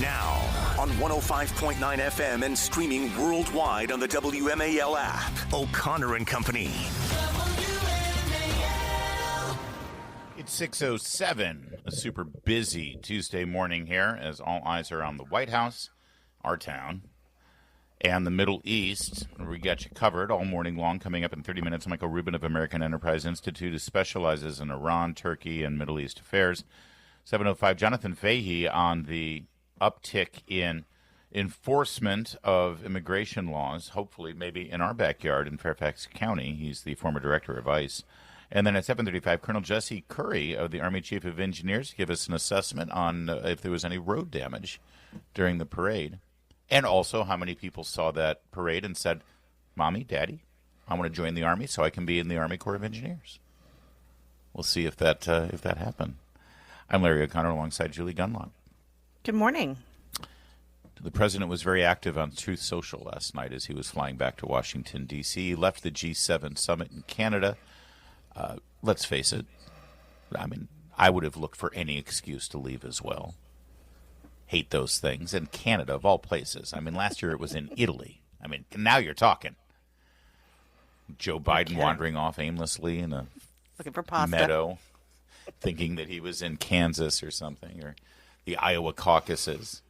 Now, on 105.9 FM and streaming worldwide on the WMAL app. O'Connor and Company. It's 6:07, a super busy Tuesday morning here as all eyes are on the White House, our town, and the Middle East. We got you covered all morning long. Coming up in 30 minutes, Michael Rubin of American Enterprise Institute, who specializes in Iran, Turkey, and Middle East affairs. 7:05, Jonathan Fahey on the uptick in enforcement of immigration laws, hopefully maybe in our backyard in Fairfax County. He's the former director of ICE. And then at 7:35, Colonel Jesse Curry of the Army Chief of Engineers give us an assessment on if there was any road damage during the parade. And also how many people saw that parade and said, Mommy, Daddy, I want to join the Army so I can be in the Army Corps of Engineers. We'll see if that happened. I'm Larry O'Connor alongside Julie Gunlock. Good morning. The president was very active on Truth Social last night as he was flying back to Washington, D.C. He left the G7 summit in Canada. Let's face it, I mean, I would have looked for any excuse to leave as well. Hate those things. And Canada, of all places. I mean, last year it was in Italy. I mean, now you're talking. Joe Biden wandering off aimlessly in a looking for pasta meadow, thinking that he was in Kansas or something, or the Iowa caucuses.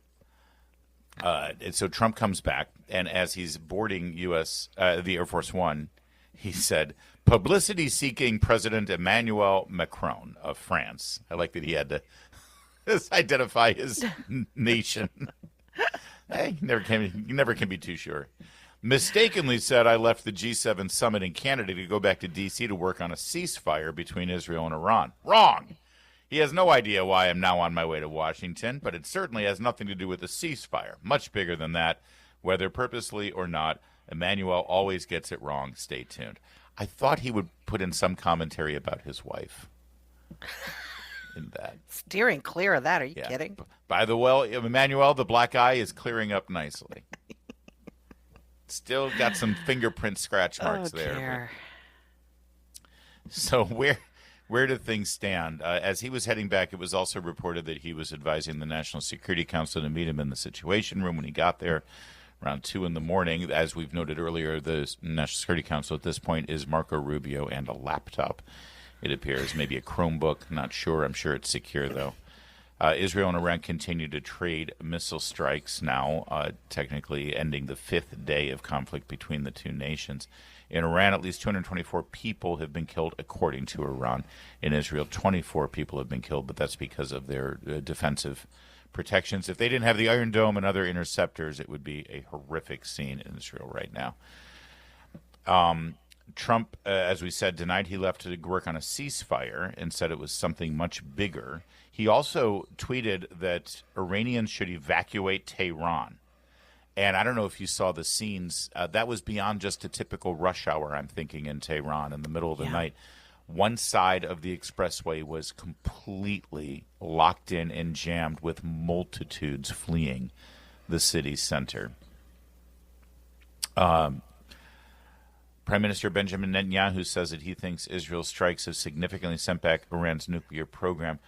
And so Trump comes back, and as he's boarding the Air Force One, he said, publicity-seeking President Emmanuel Macron of France. I like that he had to identify his nation. Hey, you never can be too sure. Mistakenly said I left the G7 summit in Canada to go back to D.C. to work on a ceasefire between Israel and Iran. Wrong! He has no idea why I'm now on my way to Washington, but it certainly has nothing to do with the ceasefire. Much bigger than that. Whether purposely or not, Emmanuel always gets it wrong. Stay tuned. I thought he would put in some commentary about his wife. In that. Steering clear of that. Are you kidding? By the way, Emmanuel, the black eye is clearing up nicely. Still got some fingerprint scratch marks there. So where do things stand? As he was heading back, it was also reported that he was advising the National Security Council to meet him in the Situation Room when he got there around 2 in the morning. As we've noted earlier, the National Security Council at this point is Marco Rubio and a laptop, it appears. Maybe a Chromebook. Not sure. I'm sure it's secure, though. Israel and Iran continue to trade missile strikes now, technically ending the 5th day of conflict between the two nations. In Iran, at least 224 people have been killed, according to Iran. In Israel, 24 people have been killed, but that's because of their defensive protections. If they didn't have the Iron Dome and other interceptors, it would be a horrific scene in Israel right now. Trump, as we said, denied he left to work on a ceasefire and said it was something much bigger. He also tweeted that Iranians should evacuate Tehran. And I don't know if you saw the scenes. That was beyond just a typical rush hour, I'm thinking, in Tehran in the middle of the night. One side of the expressway was completely locked in and jammed with multitudes fleeing the city center. Prime Minister Benjamin Netanyahu says that he thinks Israel's strikes have significantly sent back Iran's nuclear program.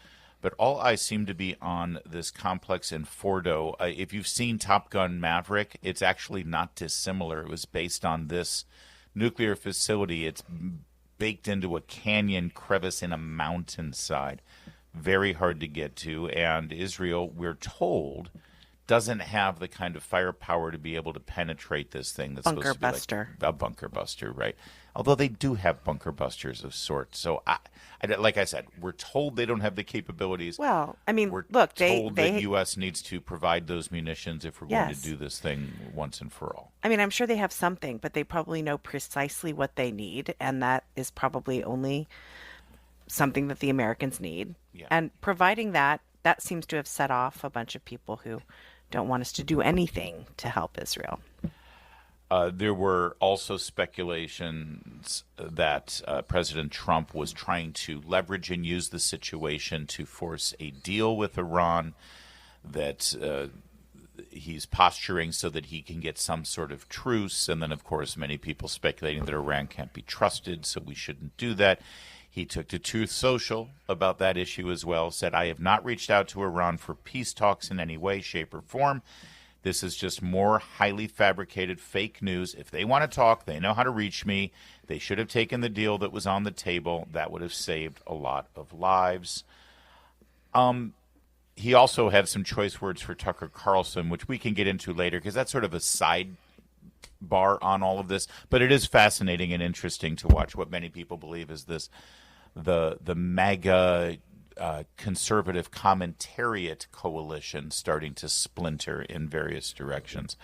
But all eyes seem to be on this complex in Fordo. If you've seen Top Gun Maverick, it's actually not dissimilar. It was based on this nuclear facility. It's baked into a canyon crevice in a mountainside. Very hard to get to. And Israel, we're told, doesn't have the kind of firepower to be able to penetrate this thing that's supposed to be like a bunker buster, right? Although they do have bunker busters of sorts. So, like I said, we're told they don't have the capabilities. Well, I mean, we're look, told that the U.S. needs to provide those munitions if we're going to do this thing once and for all. I mean, I'm sure they have something, but they probably know precisely what they need, and that is probably only something that the Americans need. Yeah. And providing that seems to have set off a bunch of people who don't want us to do anything to help Israel. There were also speculations that President Trump was trying to leverage and use the situation to force a deal with Iran, that he's posturing so that he can get some sort of truce. And then, of course, many people speculating that Iran can't be trusted, so we shouldn't do that. He took to Truth Social about that issue as well, said, I have not reached out to Iran for peace talks in any way, shape, or form. This is just more highly fabricated fake news. If they want to talk, they know how to reach me. They should have taken the deal that was on the table. That would have saved a lot of lives. He also had some choice words for Tucker Carlson, which we can get into later because that's sort of a sidebar on all of this. But it is fascinating and interesting to watch what many people believe is the MAGA conservative commentariat coalition starting to splinter in various directions.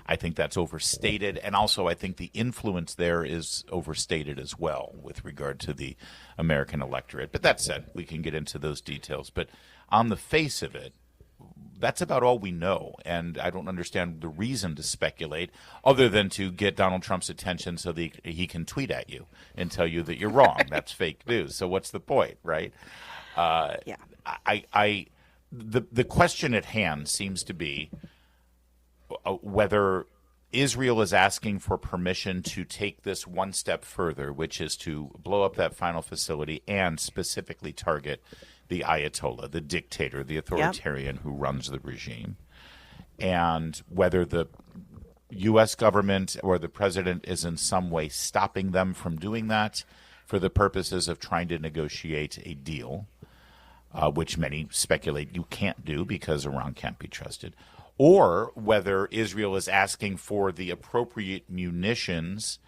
I think that's overstated, and also I think the influence there is overstated as well with regard to the American electorate. But that said, we can get into those details. But on the face of it, that's about all we know, and I don't understand the reason to speculate other than to get Donald Trump's attention so that he can tweet at you and tell you that you're wrong. That's fake news. So what's the point, right? Yeah. The question at hand seems to be whether Israel is asking for permission to take this one step further, which is to blow up that final facility and specifically target the Ayatollah, the dictator, the authoritarian who runs the regime, and whether the U.S. government or the president is in some way stopping them from doing that for the purposes of trying to negotiate a deal, which many speculate you can't do because Iran can't be trusted, or whether Israel is asking for the appropriate munitions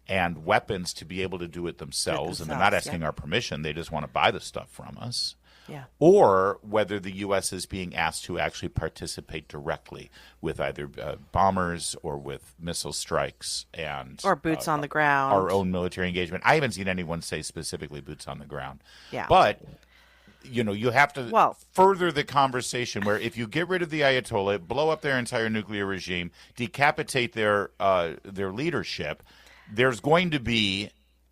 and weapons to be able to do it themselves, and they're not asking our permission. They just want to buy the stuff from us. Yeah. Or whether the U.S. is being asked to actually participate directly with either bombers or with missile strikes and or boots on the ground, our own military engagement. I haven't seen anyone say specifically boots on the ground. Yeah. But you have to further the conversation where if you get rid of the Ayatollah, blow up their entire nuclear regime, decapitate their leadership, there's going to be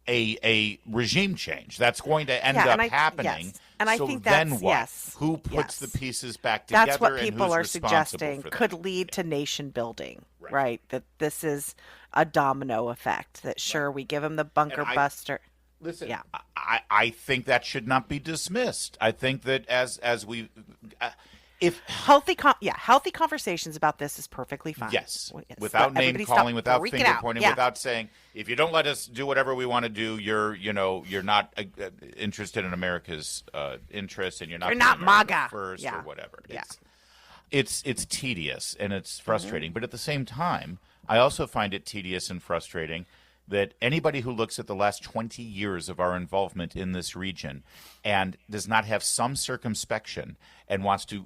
a regime change. That's going to end up happening. Yes. And I so think then that's, what? yes. Who puts the pieces back together? That's what and people who's are responsible suggesting for could that? lead to nation building, right? That this is a domino effect, that sure, we give them the bunker buster. Listen, I think that should not be dismissed. I think that as we if healthy conversations about this is perfectly fine. Yes, without name calling, without finger pointing, without saying if you don't let us do whatever we want to do, you're not interested in America's interests, and you're not MAGA first or whatever. Yeah. It's tedious and it's frustrating, but at the same time, I also find it tedious and frustrating that anybody who looks at the last 20 years of our involvement in this region and does not have some circumspection and wants to,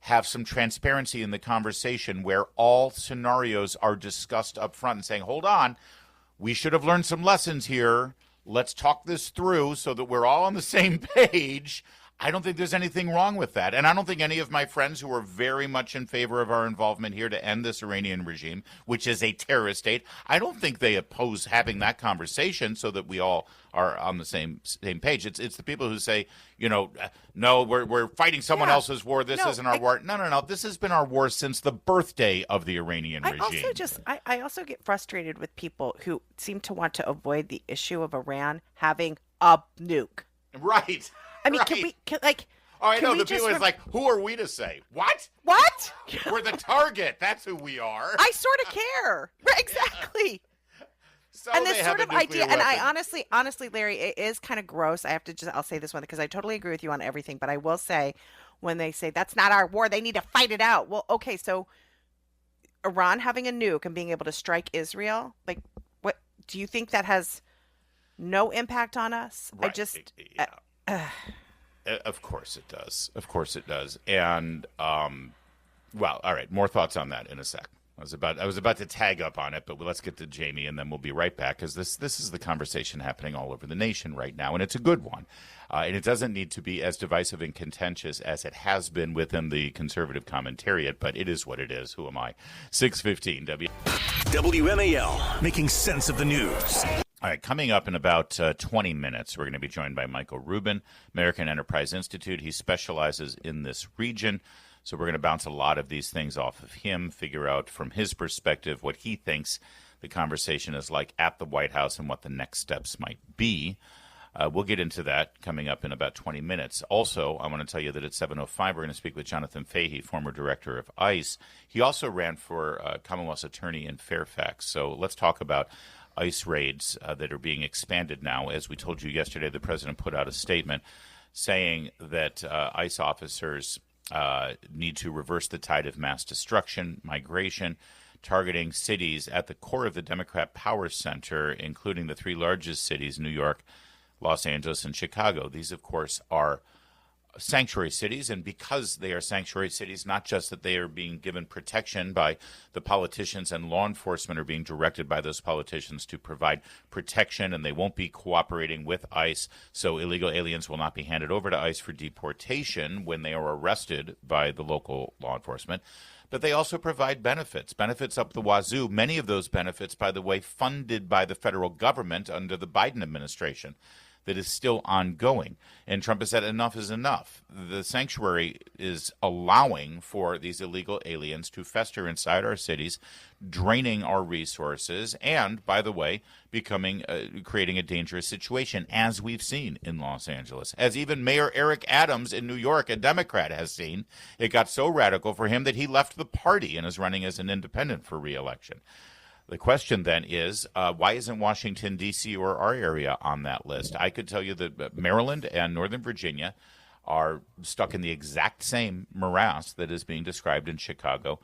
have some transparency in the conversation where all scenarios are discussed up front and saying, hold on, we should have learned some lessons here. Let's talk this through so that we're all on the same page. I don't think there's anything wrong with that. And I don't think any of my friends who are very much in favor of our involvement here to end this Iranian regime, which is a terrorist state, I don't think they oppose having that conversation so that we all are on the same page. It's the people who say, no, we're fighting someone else's war. This isn't our war. No. This has been our war since the birthday of the Iranian regime. I also get frustrated with people who seem to want to avoid the issue of Iran having a nuke. Right. I mean, right. I know the people is like, who are we to say? What? We're the target. That's who we are. I sort of care. Right, exactly. So and this sort of idea, weapon. and I honestly, Larry, it is kind of gross. I'll say this one because I totally agree with you on everything, but I will say when they say that's not our war, they need to fight it out. Well, okay, so Iran having a nuke and being able to strike Israel, like, what do you think that has no impact on us? Right. Of course it does. And well, all right. More thoughts on that in a sec. I was about to tag up on it, but let's get to Jamie, and then we'll be right back because this is the conversation happening all over the nation right now, and it's a good one. And it doesn't need to be as divisive and contentious as it has been within the conservative commentariat, but it is what it is. Who am I? 6:15 WMAL, making sense of the news. All right, coming up in about 20 minutes, we're going to be joined by Michael Rubin, American Enterprise Institute. He specializes in this region, so we're going to bounce a lot of these things off of him, figure out from his perspective what he thinks the conversation is like at the White House and what the next steps might be. We'll get into that coming up in about 20 minutes. Also, I want to tell you that at 7:05, we're going to speak with Jonathan Fahey, former director of ICE. He also ran for Commonwealth's attorney in Fairfax. So let's talk about ICE raids that are being expanded now. As we told you yesterday, the president put out a statement saying that ICE officers need to reverse the tide of mass destruction, migration, targeting cities at the core of the Democrat power center, including the three largest cities, New York, Los Angeles, and Chicago. These, of course, are sanctuary cities, and because they are sanctuary cities, not just that they are being given protection by the politicians and law enforcement are being directed by those politicians to provide protection, and they won't be cooperating with ICE, so illegal aliens will not be handed over to ICE for deportation when they are arrested by the local law enforcement. But they also provide benefits up the wazoo. Many of those benefits, by the way, funded by the federal government under the Biden administration. That is still ongoing. And Trump has said enough is enough. The sanctuary is allowing for these illegal aliens to fester inside our cities, draining our resources, and, by the way, creating a dangerous situation, as we've seen in Los Angeles. As even Mayor Eric Adams in New York, a Democrat, has seen. It got so radical for him that he left the party and is running as an independent for re-election. The question then is, why isn't Washington, D.C. or our area on that list? I could tell you that Maryland and Northern Virginia are stuck in the exact same morass that is being described in Chicago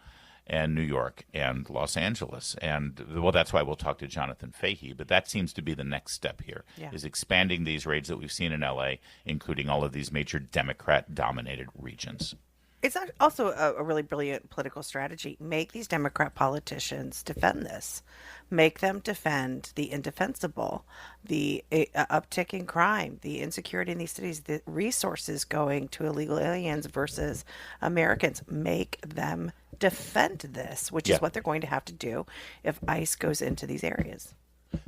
and New York and Los Angeles. And, well, that's why we'll talk to Jonathan Fahey. But that seems to be the next step here, is expanding these raids that we've seen in L.A., including all of these major Democrat-dominated regions. It's also a really brilliant political strategy. Make these Democrat politicians defend this. Make them defend the indefensible, the uptick in crime, the insecurity in these cities, the resources going to illegal aliens versus Americans. Make them defend this, which is what they're going to have to do if ICE goes into these areas.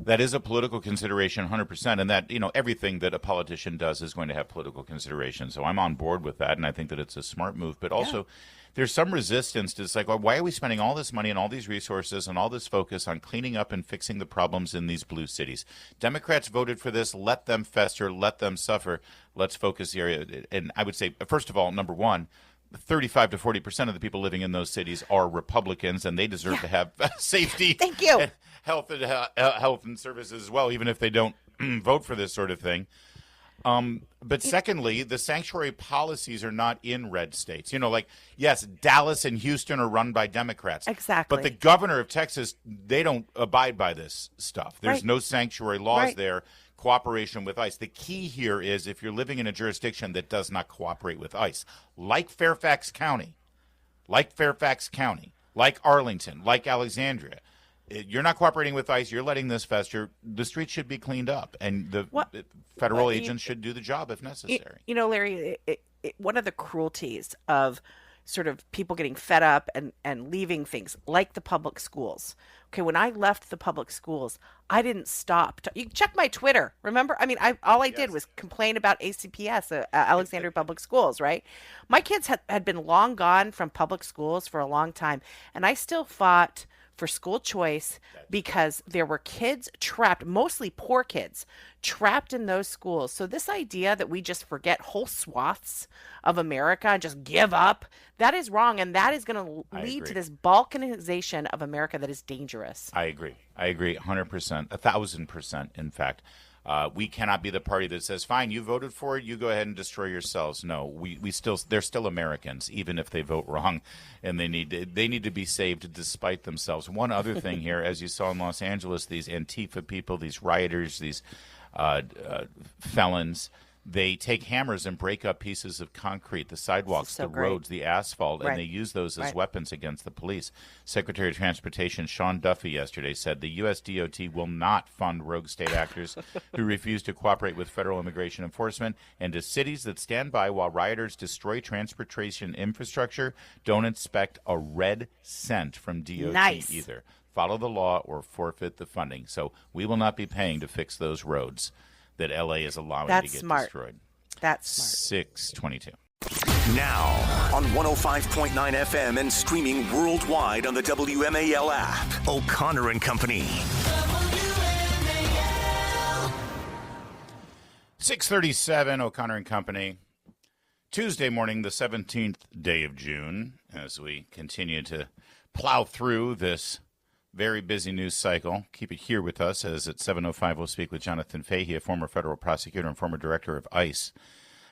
That is a political consideration, 100%, and that, everything that a politician does is going to have political consideration. So I'm on board with that, and I think that it's a smart move. But also, there's some resistance to, it's like, well, why are we spending all this money and all these resources and all this focus on cleaning up and fixing the problems in these blue cities? Democrats voted for this. Let them fester. Let them suffer. Let's focus the area. And I would say, first of all, number one, 35 to 40% of the people living in those cities are Republicans, and they deserve to have safety. Thank you. And health and services as well, even if they don't vote for this sort of thing. But secondly, the sanctuary policies are not in red states. Yes, Dallas and Houston are run by Democrats. Exactly. But the governor of Texas, they don't abide by this stuff. There's no sanctuary laws there. Cooperation with ICE. The key here is if you're living in a jurisdiction that does not cooperate with ICE, like Fairfax County, like Arlington, like Alexandria, you're not cooperating with ICE, you're letting this fester, the streets should be cleaned up, and the federal agents should do the job if necessary. Larry, one of the cruelties of sort of people getting fed up and leaving things like the public schools. Okay, when I left the public schools, I didn't stop. You can check my Twitter. Remember? All I did was complain about ACPS, Alexandria Public Schools, right? My kids had been long gone from public schools for a long time, and I still fought for school choice because there were kids trapped, mostly poor kids, trapped in those schools. So this idea that we just forget whole swaths of America and just give up, that is wrong. And that is going to lead to this balkanization of America that is dangerous. I agree 100%, 1,000%, in fact. We cannot be the party that says, fine, you voted for it, you go ahead and destroy yourselves. No, they're still Americans, even if they vote wrong, and they need to be saved despite themselves. One other thing here, as you saw in Los Angeles, these Antifa people, these rioters, these felons, they take hammers and break up pieces of concrete, the sidewalks, roads, the asphalt, and they use those as weapons against the police. Secretary of Transportation Sean Duffy yesterday said the U.S. DOT will not fund rogue state actors who refuse to cooperate with federal immigration enforcement, and to cities that stand by while rioters destroy transportation infrastructure don't expect a red cent from DOT either. Follow the law or forfeit the funding. So we will not be paying to fix those roads that L.A. is allowing to get destroyed. That's smart. 6:22. Now, on 105.9 FM and streaming worldwide on the WMAL app, O'Connor and Company. 6:37, O'Connor and Company. Tuesday morning, the 17th day of June, as we continue to plow through this very busy news cycle. Keep it here with us, as at 7:05 we'll speak with Jonathan Fahey, a former federal prosecutor and former director of ICE,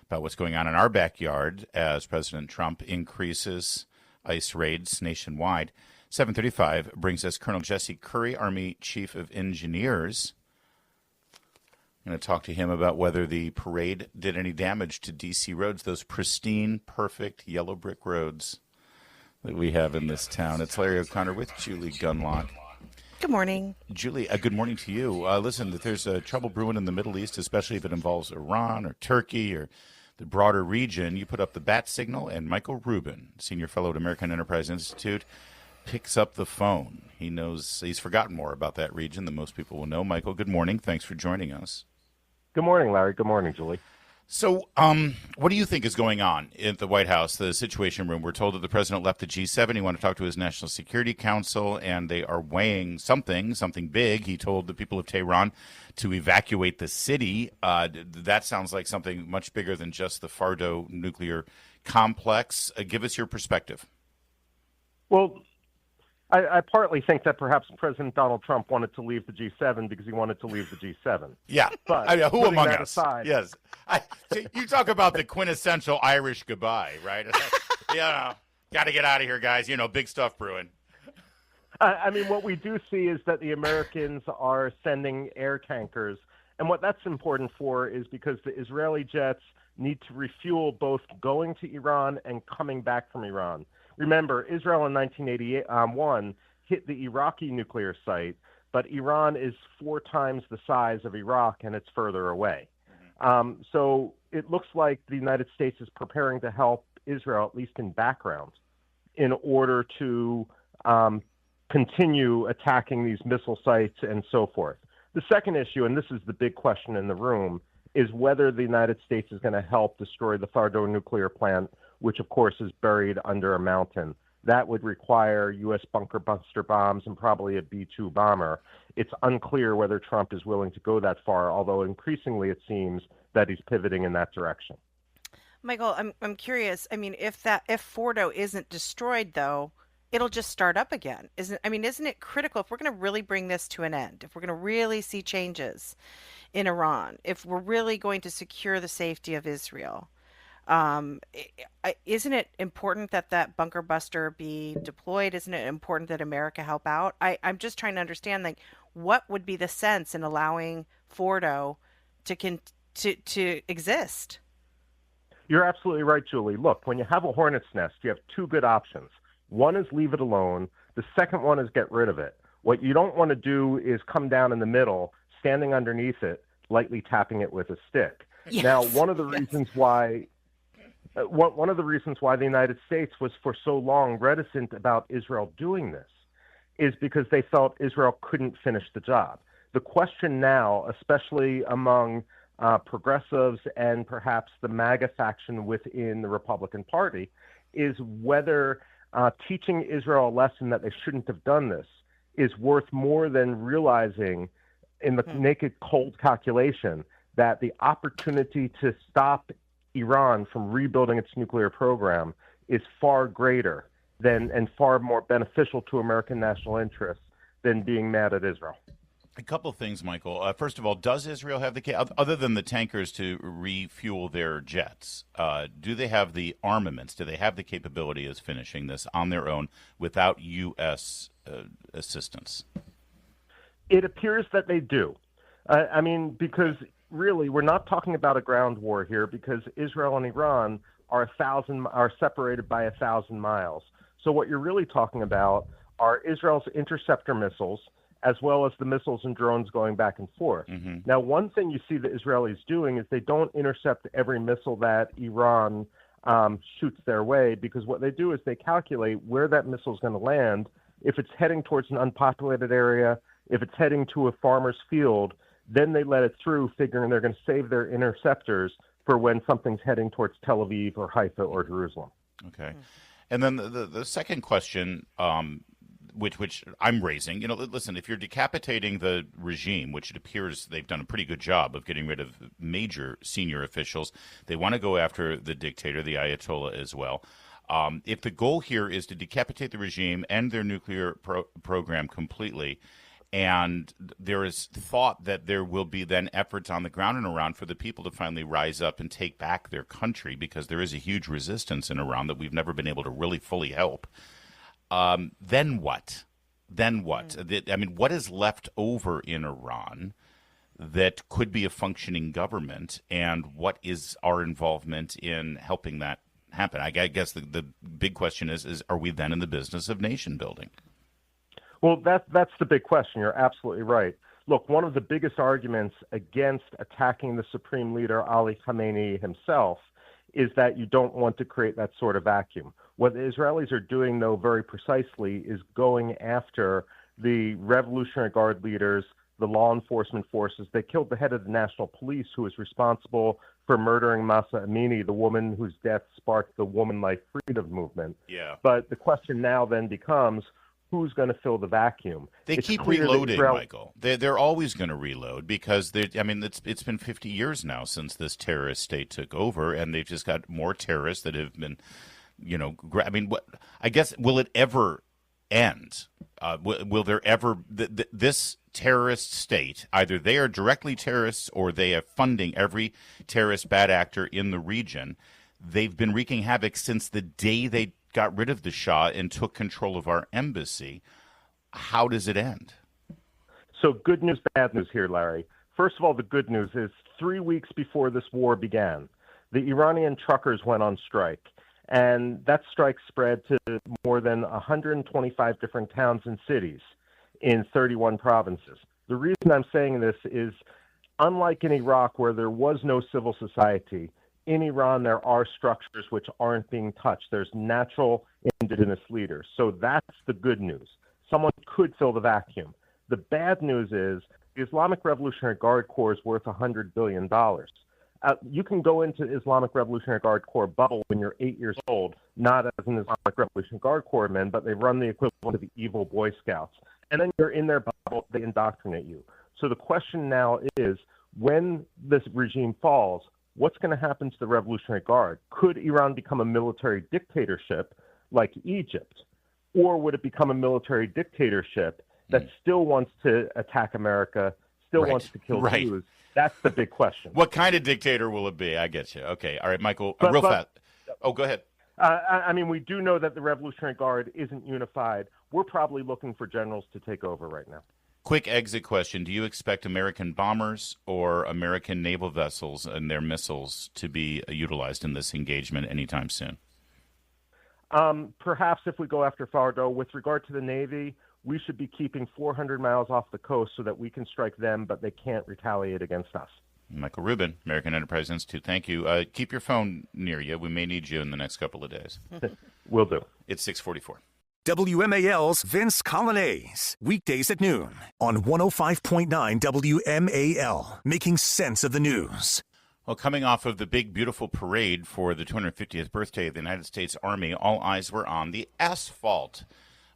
about what's going on in our backyard as President Trump increases ICE raids nationwide. 7:35 brings us Colonel Jesse Curry, Army Chief of Engineers. I'm going to talk to him about whether the parade did any damage to D.C. roads, those pristine, perfect yellow brick roads that we have in this town. It's Larry O'Connor with Julie Gunlock. Good morning. Julie, good morning to you. Listen, if there's trouble brewing in the Middle East, especially if it involves Iran or Turkey or the broader region, you put up the bat signal, and Michael Rubin, senior fellow at American Enterprise Institute, picks up the phone. He knows he's forgotten more about that region than most people will know. Michael, good morning. Thanks for joining us. Good morning, Larry. Good morning, Julie. So, what do you think is going on at the White House, the Situation Room? We're told that the president left the G7. He wanted to talk to his National Security Council, and they are weighing something big. He told the people of Tehran to evacuate the city. That sounds like something much bigger than just the Fordo nuclear complex. Give us your perspective. Well, I partly think that perhaps President Donald Trump wanted to leave the G7 because he wanted to leave the G7. Yeah, but who among us? Aside, yes, you talk about the quintessential Irish goodbye, right? Got to get out of here, guys. Big stuff brewing. I mean, what we do see is that the Americans are sending air tankers, and what that's important for is because the Israeli jets need to refuel both going to Iran and coming back from Iran. Remember, Israel in 1981 hit the Iraqi nuclear site, but Iran is 4 times the size of Iraq, and it's further away. So it looks like the United States is preparing to help Israel, at least in background, in order to continue attacking these missile sites and so forth. The second issue, and this is the big question in the room, is whether the United States is going to help destroy the Fordo nuclear plant, which, of course, is buried under a mountain. That would require U.S. bunker buster bombs and probably a B-2 bomber. It's unclear whether Trump is willing to go that far, although increasingly it seems that he's pivoting in that direction. Michael, I'm curious. I mean, if Fordo isn't destroyed, though, it'll just start up again. Isn't it critical if we're going to really bring this to an end, if we're going to really see changes in Iran, if we're really going to secure the safety of Israel? Isn't it important that bunker buster be deployed? Isn't it important that America help out? I'm just trying to understand, what would be the sense in allowing Fordo to exist? You're absolutely right, Julie. Look, when you have a hornet's nest, you have 2 good options. One is leave it alone. The second one is get rid of it. What you don't want to do is come down in the middle, standing underneath it, lightly tapping it with a stick. Yes. Now, one of the reasons why the United States was for so long reticent about Israel doing this is because they felt Israel couldn't finish the job. The question now, especially among progressives and perhaps the MAGA faction within the Republican Party, is whether teaching Israel a lesson that they shouldn't have done this is worth more than realizing in the naked cold calculation that the opportunity to stop Iran from rebuilding its nuclear program is far greater than and far more beneficial to American national interests than being mad at Israel. A couple of things, Michael. First of all, does Israel have other than the tankers to refuel their jets, do they have the armaments? Do they have the capability of finishing this on their own without U.S. assistance? It appears that they do. Because really, we're not talking about a ground war here because Israel and Iran are separated by 1,000 miles. So what you're really talking about are Israel's interceptor missiles, as well as the missiles and drones going back and forth. Mm-hmm. Now, one thing you see the Israelis doing is they don't intercept every missile that Iran shoots their way, because what they do is they calculate where that missile is going to land. If it's heading towards an unpopulated area, if it's heading to a farmer's field, then they let it through, figuring they're going to save their interceptors for when something's heading towards Tel Aviv or Haifa or Jerusalem. Okay. And then the second question, which I'm raising. Listen, if you're decapitating the regime, which it appears they've done a pretty good job of getting rid of major senior officials, they want to go after the dictator, the Ayatollah, as well. If the goal here is to decapitate the regime, end their nuclear program completely, and there is thought that there will be then efforts on the ground in Iran for the people to finally rise up and take back their country, because there is a huge resistance in Iran that we've never been able to really fully help. Then what? I mean, what is left over in Iran that could be a functioning government, and what is our involvement in helping that happen? I guess the big question is are we then in the business of nation building? Well, that's the big question. You're absolutely right. Look, one of the biggest arguments against attacking the supreme leader, Ali Khamenei himself, is that you don't want to create that sort of vacuum. What the Israelis are doing, though, very precisely, is going after the Revolutionary Guard leaders, the law enforcement forces. They killed the head of the National Police, who was responsible for murdering Mahsa Amini, the woman whose death sparked the Woman Life Freedom movement. Yeah. But the question now then becomes, who's going to fill the vacuum? They keep reloading, Michael. They're always going to reload, because it's been 50 years now since this terrorist state took over, and they've just got more terrorists that have been, I guess, will it ever end? Will there ever this terrorist state, either they are directly terrorists or they are funding every terrorist bad actor in the region? They've been wreaking havoc since the day they got rid of the Shah and took control of our embassy. How does it end? So good news, bad news here, Larry. First of all, the good news is 3 weeks before this war began, the Iranian truckers went on strike. And that strike spread to more than 125 different towns and cities in 31 provinces. The reason I'm saying this is, unlike in Iraq, where there was no civil society, in Iran, there are structures which aren't being touched. There's natural indigenous leaders. So that's the good news. Someone could fill the vacuum. The bad news is the Islamic Revolutionary Guard Corps is worth $100 billion. You can go into Islamic Revolutionary Guard Corps bubble when you're 8 years old, not as an Islamic Revolutionary Guard Corps men, but they run the equivalent of the evil Boy Scouts. And then you're in their bubble, they indoctrinate you. So the question now is, when this regime falls, what's going to happen to the Revolutionary Guard? Could Iran become a military dictatorship like Egypt? Or would it become a military dictatorship that still wants to attack America, still wants to kill Jews? That's the big question. What kind of dictator will it be? I get you. Okay. All right, Michael, real fast. Oh, go ahead. I mean, we do know that the Revolutionary Guard isn't unified. We're probably looking for generals to take over right now. Quick exit question. Do you expect American bombers or American naval vessels and their missiles to be utilized in this engagement anytime soon? Perhaps if we go after Fardo. With regard to the Navy, we should be keeping 400 miles off the coast so that we can strike them, but they can't retaliate against us. Michael Rubin, American Enterprise Institute, thank you. Keep your phone near you. We may need you in the next couple of days. Will do. It's 6:44. WMAL's Vince Colonnese, weekdays at noon on 105.9 WMAL, making sense of the news. Well, coming off of the big, beautiful parade for the 250th birthday of the United States Army, all eyes were on the asphalt,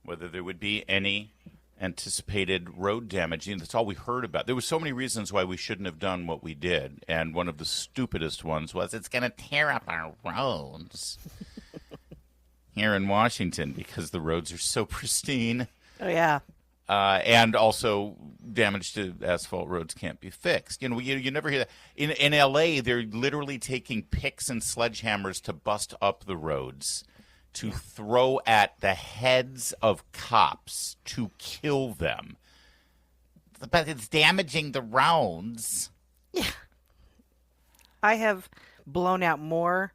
whether there would be any anticipated road damage. That's all we heard about. There were so many reasons why we shouldn't have done what we did, and one of the stupidest ones was it's going to tear up our roads here in Washington because the roads are so pristine. Oh, yeah. And also damage to asphalt roads can't be fixed. You never hear that. In L.A., they're literally taking picks and sledgehammers to bust up the roads, to throw at the heads of cops to kill them. But it's damaging the roads. Yeah. I have blown out more,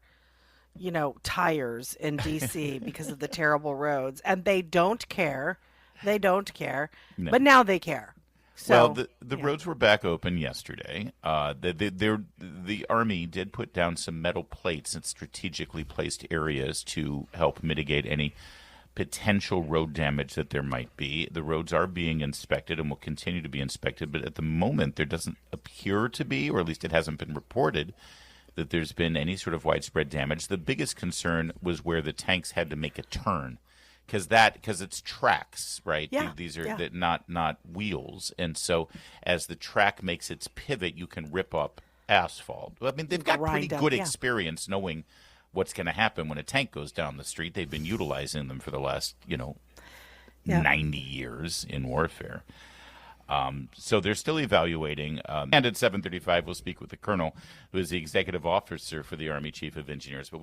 tires in D.C. because of the terrible roads, and they don't care. They don't care, no. But now they care. So, well, the roads were back open yesterday. The Army did put down some metal plates in strategically placed areas to help mitigate any potential road damage that there might be. The roads are being inspected and will continue to be inspected, but at the moment there doesn't appear to be, or at least it hasn't been reported, that there's been any sort of widespread damage. The biggest concern was where the tanks had to make a turn because it's tracks, right? Yeah, These are yeah. not wheels, and so as the track makes its pivot, you can rip up asphalt. I mean, they've got pretty Grind up, good yeah. experience knowing what's going to happen when a tank goes down the street. They've been utilizing them for the last, Yeah. 90 years in warfare. So they're still evaluating. And at 7:35, we'll speak with the colonel, who is the executive officer for the Army Chief of Engineers. But